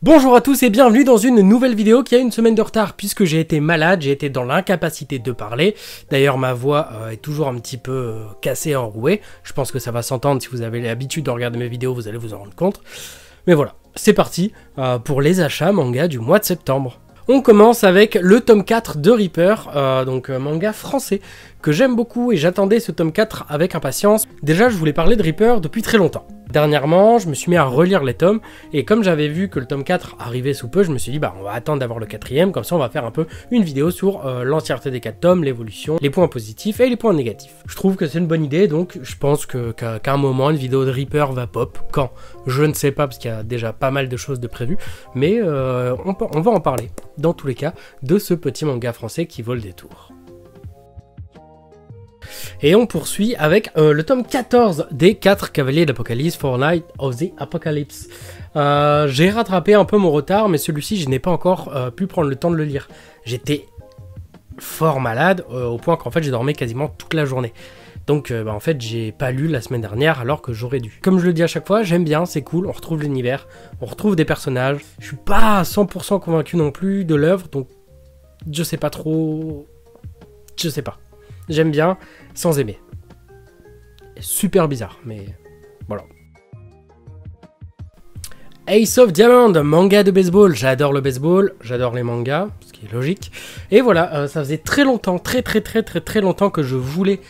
Bonjour à tous et bienvenue dans une nouvelle vidéo qui a une semaine de retard puisque j'ai été malade, j'ai été dans l'incapacité de parler. D'ailleurs ma voix est toujours un petit peu cassée, enrouée. Je pense que ça va s'entendre si vous avez l'habitude de regarder mes vidéos, vous allez vous en rendre compte. Mais voilà, c'est parti pour les achats manga du mois de septembre. On commence avec le tome 4 de Reaper, donc manga français que j'aime beaucoup et j'attendais ce tome 4 avec impatience. Déjà je voulais parler de Reaper depuis très longtemps. Dernièrement, je me suis mis à relire les tomes, et comme j'avais vu que le tome 4 arrivait sous peu, je me suis dit, bah on va attendre d'avoir le quatrième, comme ça on va faire un peu une vidéo sur l'entièreté des 4 tomes, l'évolution, les points positifs et les points négatifs. Je trouve que c'est une bonne idée, donc je pense qu'à un moment, une vidéo de Reaper va pop. Quand? Je ne sais pas, parce qu'il y a déjà pas mal de choses de prévues, mais on va en parler, dans tous les cas, de ce petit manga français qui vaut le détour. Et on poursuit avec le tome 14 des 4 Cavaliers d'Apocalypse, Fortnite of the Apocalypse. J'ai rattrapé un peu mon retard, mais celui-ci, je n'ai pas encore pu prendre le temps de le lire. J'étais fort malade, au point qu'en fait, j'ai dormi quasiment toute la journée. Donc, en fait, j'ai pas lu la semaine dernière, alors que j'aurais dû. Comme je le dis à chaque fois, j'aime bien, c'est cool, on retrouve l'univers, on retrouve des personnages. Je suis pas à 100% convaincu non plus de l'œuvre, donc je sais pas trop... Je sais pas. J'aime bien, sans aimer. Super bizarre, mais voilà. Ace of Diamond, manga de baseball. J'adore le baseball, j'adore les mangas, ce qui est logique. Et voilà, ça faisait très longtemps, très longtemps que je voulais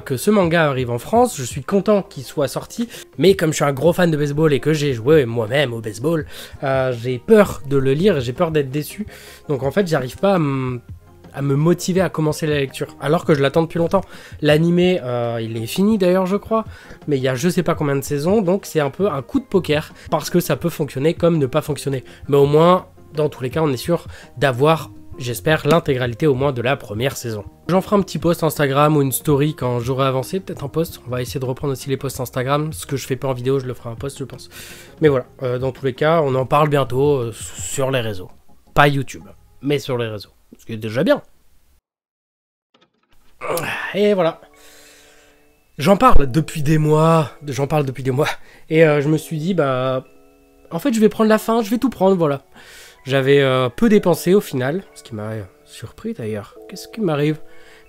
que ce manga arrive en France. Je suis content qu'il soit sorti, mais comme je suis un gros fan de baseball et que j'ai joué moi-même au baseball, j'ai peur de le lire et j'ai peur d'être déçu. Donc en fait, j'arrive pas à me motiver à commencer la lecture, alors que je l'attends depuis longtemps. L'animé, il est fini d'ailleurs je crois, mais il y a je sais pas combien de saisons, donc c'est un peu un coup de poker, parce que ça peut fonctionner comme ne pas fonctionner. Mais au moins, dans tous les cas, on est sûr d'avoir, j'espère, l'intégralité au moins de la première saison. J'en ferai un petit post Instagram ou une story quand j'aurai avancé, peut-être un post. On va essayer de reprendre aussi les posts Instagram, ce que je fais pas en vidéo, je le ferai un post je pense. Mais voilà, dans tous les cas, on en parle bientôt sur les réseaux. Pas YouTube, mais sur les réseaux. Ce qui est déjà bien. Et voilà. J'en parle depuis des mois. Et je me suis dit, bah... En fait, je vais prendre la fin, je vais tout prendre, voilà. J'avais peu dépensé au final. Ce qui m'a surpris d'ailleurs. Qu'est-ce qui m'arrive ?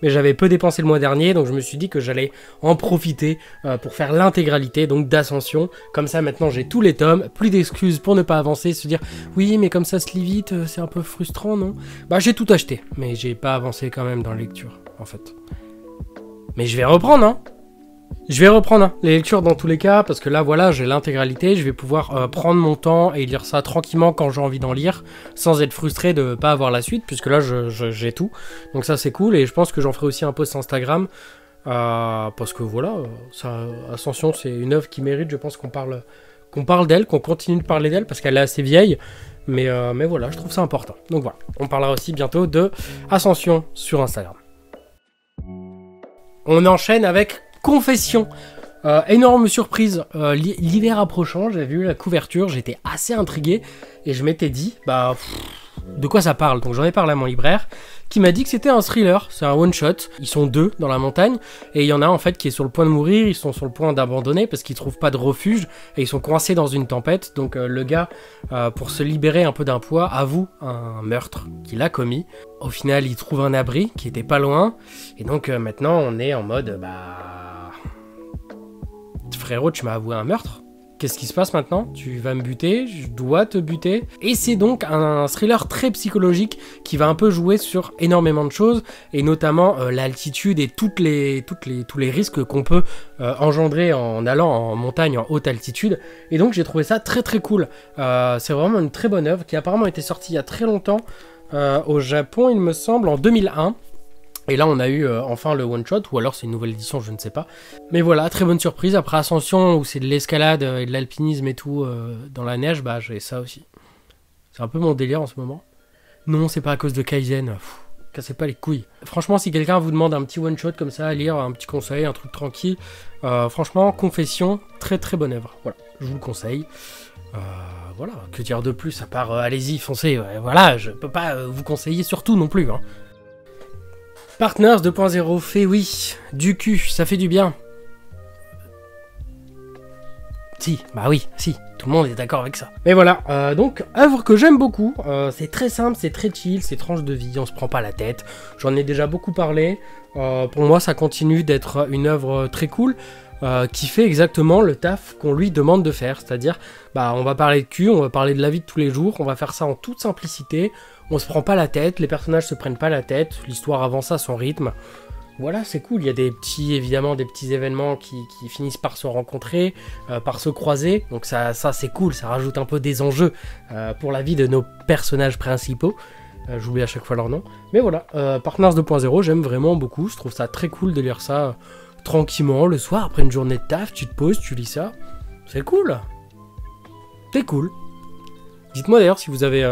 Mais j'avais peu dépensé le mois dernier, donc je me suis dit que j'allais en profiter pour faire l'intégralité donc d'Ascension. Comme ça, maintenant, j'ai tous les tomes, plus d'excuses pour ne pas avancer, se dire « Oui, mais comme ça se lit vite, c'est un peu frustrant, non ?» Bah, j'ai tout acheté, mais j'ai pas avancé quand même dans la lecture, en fait. Mais je vais reprendre, hein. Je vais reprendre les lectures dans tous les cas, parce que là, voilà, j'ai l'intégralité, je vais pouvoir prendre mon temps et lire ça tranquillement quand j'ai envie d'en lire, sans être frustré de pas avoir la suite, puisque là, j'ai tout. Donc ça, c'est cool, et je pense que j'en ferai aussi un post Instagram, parce que voilà, ça, Ascension, c'est une œuvre qui mérite, je pense qu'on parle d'elle, qu'on continue de parler d'elle, parce qu'elle est assez vieille, mais voilà, je trouve ça important. Donc voilà, on parlera aussi bientôt de Ascension sur Instagram. On enchaîne avec Confession. Énorme surprise, l'hiver approchant, j'avais vu la couverture, j'étais assez intrigué et je m'étais dit, bah, de quoi ça parle? Donc j'en ai parlé à mon libraire qui m'a dit que c'était un thriller, c'est un one-shot. Ils sont 2 dans la montagne et il y en a en fait qui est sur le point de mourir, ils sont sur le point d'abandonner parce qu'ils trouvent pas de refuge et ils sont coincés dans une tempête. Donc le gars, pour se libérer un peu d'un poids, avoue un meurtre qu'il a commis. Au final, il trouve un abri qui était pas loin et donc maintenant on est en mode, bah... Frérot, tu m'as avoué un meurtre. Qu'est-ce qui se passe maintenant? Tu vas me buter, je dois te buter. Et c'est donc un thriller très psychologique qui va un peu jouer sur énormément de choses, et notamment l'altitude et tous les risques qu'on peut engendrer en allant en montagne en haute altitude. Et donc j'ai trouvé ça très cool. C'est vraiment une très bonne œuvre qui a apparemment été sortie il y a très longtemps au Japon, il me semble, en 2001. Et là, on a eu enfin le one-shot, ou alors c'est une nouvelle édition, je ne sais pas. Mais voilà, très bonne surprise. Après Ascension, où c'est de l'escalade et de l'alpinisme et tout dans la neige, bah j'ai ça aussi. C'est un peu mon délire en ce moment. Non, c'est pas à cause de Kaizen. Cassez pas les couilles. Franchement, si quelqu'un vous demande un petit one-shot comme ça à lire, un petit conseil, un truc tranquille, franchement, Confession, très bonne œuvre. Voilà, je vous le conseille. Voilà, que dire de plus à part allez-y, foncez. Voilà, je peux pas vous conseiller surtout non plus, hein. Partners 2.0 fait oui, du cul, ça fait du bien. Si, bah oui, si, tout le monde est d'accord avec ça. Mais voilà, donc, œuvre que j'aime beaucoup, c'est très simple, c'est très chill, c'est tranche de vie, on se prend pas la tête, j'en ai déjà beaucoup parlé, pour moi ça continue d'être une œuvre très cool, qui fait exactement le taf qu'on lui demande de faire, c'est-à-dire, bah on va parler de cul, on va parler de la vie de tous les jours, on va faire ça en toute simplicité, on se prend pas la tête, les personnages se prennent pas la tête, l'histoire avance à son rythme. Voilà, c'est cool, il y a évidemment des petits événements qui finissent par se rencontrer, par se croiser, donc ça c'est cool, ça rajoute un peu des enjeux pour la vie de nos personnages principaux, j'oublie à chaque fois leur nom, mais voilà, Partners 2.0, j'aime vraiment beaucoup, je trouve ça très cool de lire ça tranquillement, le soir, après une journée de taf, tu te poses, tu lis ça, c'est cool, c'est cool. Dites-moi d'ailleurs si vous avez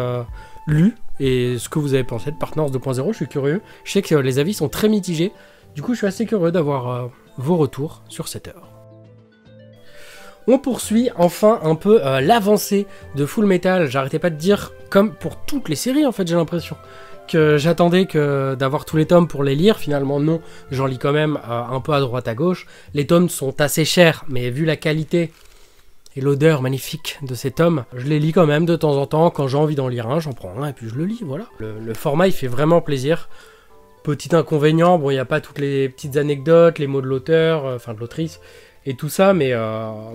lu, et ce que vous avez pensé de Partners 2.0, je suis curieux, je sais que les avis sont très mitigés, du coup, je suis assez curieux d'avoir vos retours sur cette œuvre. On poursuit enfin un peu l'avancée de Full Metal. J'arrêtais pas de dire, comme pour toutes les séries en fait, j'ai l'impression, que j'attendais d'avoir tous les tomes pour les lire. Finalement, non, j'en lis quand même un peu à droite à gauche. Les tomes sont assez chers, mais vu la qualité et l'odeur magnifique de ces tomes, je les lis quand même de temps en temps. Quand j'ai envie d'en lire un, j'en prends un et puis je le lis, voilà. Le format, il fait vraiment plaisir. Petit inconvénient, bon, il n'y a pas toutes les petites anecdotes, les mots de l'auteur, enfin de l'autrice, et tout ça, mais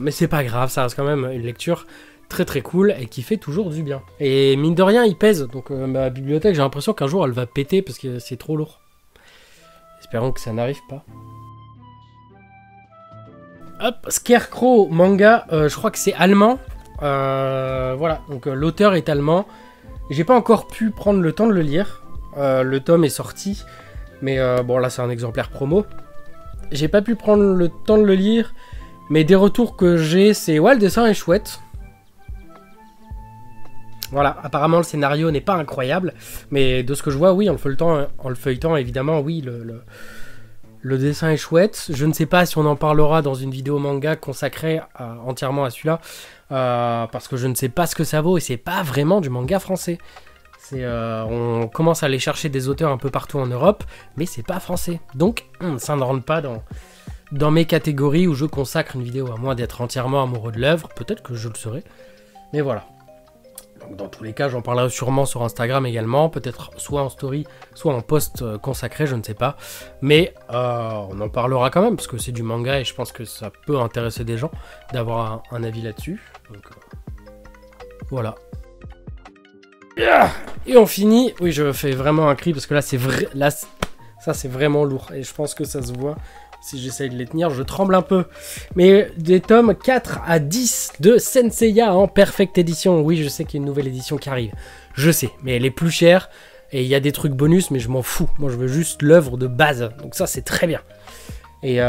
c'est pas grave, ça reste quand même une lecture très très cool, et qui fait toujours du bien. Et mine de rien, il pèse, donc ma bibliothèque, j'ai l'impression qu'un jour, elle va péter, parce que c'est trop lourd. Espérons que ça n'arrive pas. Hop, Scarecrow manga, je crois que c'est allemand, voilà, donc l'auteur est allemand, j'ai pas encore pu prendre le temps de le lire, le tome est sorti, mais bon là c'est un exemplaire promo. J'ai pas pu prendre le temps de le lire, mais des retours que j'ai, c'est ouais, le dessin est chouette. Voilà, apparemment le scénario n'est pas incroyable, mais de ce que je vois, oui, en le feuilletant évidemment, oui, le dessin est chouette. Je ne sais pas si on en parlera dans une vidéo manga consacrée entièrement à celui-là, parce que je ne sais pas ce que ça vaut, et c'est pas vraiment du manga français. On commence à aller chercher des auteurs un peu partout en Europe, mais c'est pas français. Donc, ça ne rentre pas dans mes catégories où je consacre une vidéo, à moins d'être entièrement amoureux de l'œuvre. Peut-être que je le serai, mais voilà. Donc, dans tous les cas, j'en parlerai sûrement sur Instagram également, peut-être soit en story, soit en post consacré, je ne sais pas. Mais on en parlera quand même, parce que c'est du manga et je pense que ça peut intéresser des gens d'avoir un avis là-dessus. Donc, voilà. Et on finit, oui je fais vraiment un cri parce que là c'est vrai, là ça c'est vraiment lourd et je pense que ça se voit si j'essaye de les tenir, je tremble un peu. Mais des tomes 4 à 10 de Senseiya en Perfect Edition, oui je sais qu'il y a une nouvelle édition qui arrive, je sais, mais elle est plus chère et il y a des trucs bonus mais je m'en fous, moi je veux juste l'œuvre de base, donc ça c'est très bien. Et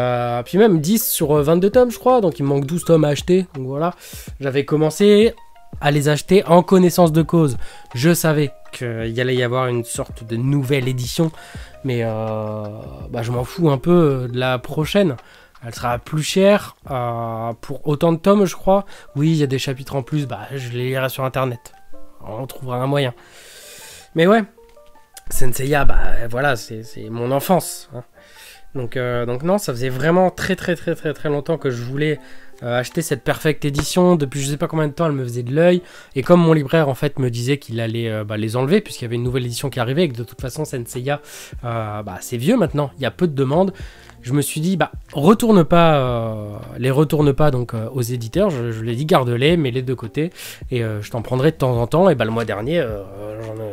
puis même 10 sur 22 tomes je crois, donc il me manque 12 tomes à acheter, donc voilà, j'avais commencé à les acheter en connaissance de cause. Je savais qu'il allait y avoir une sorte de nouvelle édition, mais je m'en fous un peu de la prochaine. Elle sera plus chère pour autant de tomes, je crois. Oui, il y a des chapitres en plus, je les lirai sur internet. On trouvera un moyen. Mais ouais, Senseiya, voilà, c'est mon enfance. Hein. Donc non, ça faisait vraiment très longtemps que je voulais acheter cette Perfect Edition. Depuis je sais pas combien de temps elle me faisait de l'œil. Et comme mon libraire en fait me disait qu'il allait les enlever, puisqu'il y avait une nouvelle édition qui arrivait, et que de toute façon Senseiya, c'est vieux maintenant, il y a peu de demandes. Je me suis dit, les retourne pas donc aux éditeurs. Je l'ai dit, garde-les, mets-les de côté. Et je t'en prendrai de temps en temps. Et le mois dernier,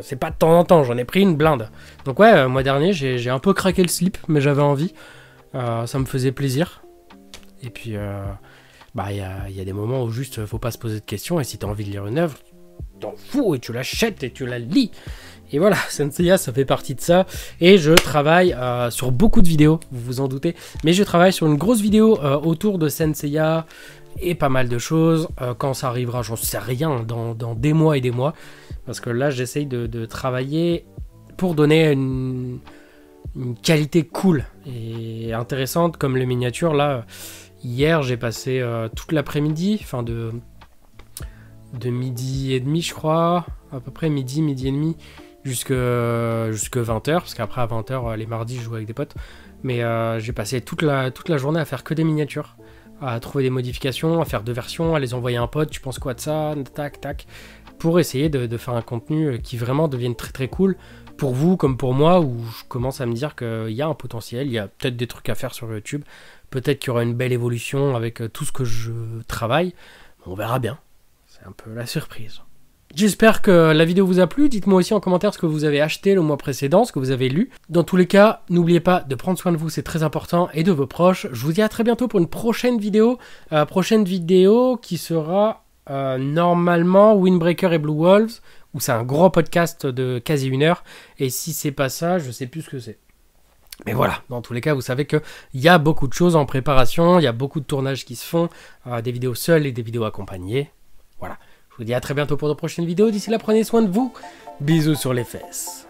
c'est pas de temps en temps, j'en ai pris une blinde. Donc ouais, le mois dernier, j'ai un peu craqué le slip, mais j'avais envie. Ça me faisait plaisir. Et puis, il y a des moments où juste, faut pas se poser de questions. Et si t'as envie de lire une œuvre, t'en fous et tu l'achètes et tu la lis. Et voilà, Senseiya, ça fait partie de ça. Et je travaille sur beaucoup de vidéos, vous vous en doutez. Mais je travaille sur une grosse vidéo autour de Senseiya et pas mal de choses. Quand ça arrivera, j'en sais rien, dans des mois et des mois. Parce que là, j'essaye de travailler pour donner une qualité cool et intéressante, comme les miniatures. Là, hier, j'ai passé toute l'après-midi, enfin de midi et demi, je crois, à peu près midi et demi, jusque 20h, parce qu'après à 20h les mardis je joue avec des potes, mais j'ai passé toute la journée à faire que des miniatures, à trouver des modifications, à faire 2 versions, à les envoyer à un pote, tu penses quoi de ça, tac, tac, pour essayer de faire un contenu qui vraiment devienne très très cool pour vous comme pour moi, où je commence à me dire qu'il y a un potentiel, il y a peut-être des trucs à faire sur YouTube, peut-être qu'il y aura une belle évolution avec tout ce que je travaille, on verra bien, c'est un peu la surprise. J'espère que la vidéo vous a plu, dites-moi aussi en commentaire ce que vous avez acheté le mois précédent, ce que vous avez lu. Dans tous les cas, n'oubliez pas de prendre soin de vous, c'est très important, et de vos proches. Je vous dis à très bientôt pour une prochaine vidéo qui sera normalement Windbreaker et Blue Wolves, où c'est un gros podcast de quasi 1 heure, et si c'est pas ça, je sais plus ce que c'est. Mais voilà, dans tous les cas, vous savez qu'il y a beaucoup de choses en préparation, il y a beaucoup de tournages qui se font, des vidéos seules et des vidéos accompagnées. Voilà. Je vous dis à très bientôt pour de prochaines vidéos. D'ici là, prenez soin de vous. Bisous sur les fesses.